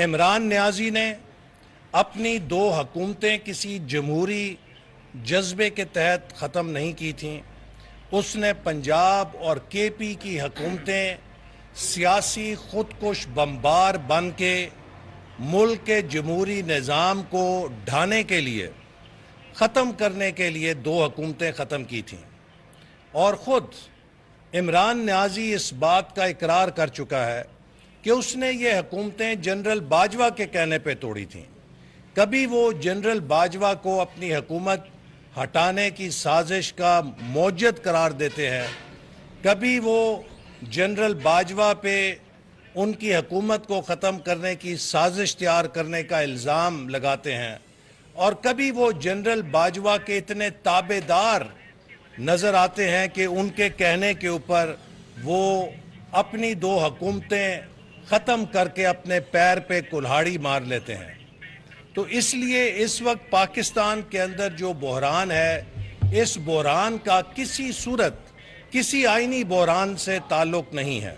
عمران نیازی نے اپنی 2 حکومتیں کسی جمہوری جذبے کے تحت ختم نہیں کی تھیں. اس نے پنجاب اور کے پی کی حکومتیں سیاسی خودکش بمبار بن کے ملک کے جمہوری نظام کو ڈھانے کے لیے ختم کرنے کے لیے 2 حکومتیں ختم کی تھیں. اور خود عمران نیازی اس بات کا اقرار کر چکا ہے کہ اس نے یہ حکومتیں جنرل باجوہ کے کہنے پہ توڑی تھیں. کبھی وہ جنرل باجوہ کو اپنی حکومت ہٹانے کی سازش کا موجد قرار دیتے ہیں، کبھی وہ جنرل باجوہ پہ ان کی حکومت کو ختم کرنے کی سازش تیار کرنے کا الزام لگاتے ہیں، اور کبھی وہ جنرل باجوہ کے اتنے تابع دار نظر آتے ہیں کہ ان کے کہنے کے اوپر وہ اپنی 2 حکومتیں ختم کر کے اپنے پیر پہ کلہاڑی مار لیتے ہیں. تو اس لیے اس وقت پاکستان کے اندر جو بحران ہے، اس بحران کا کسی صورت کسی آئینی بحران سے تعلق نہیں ہے.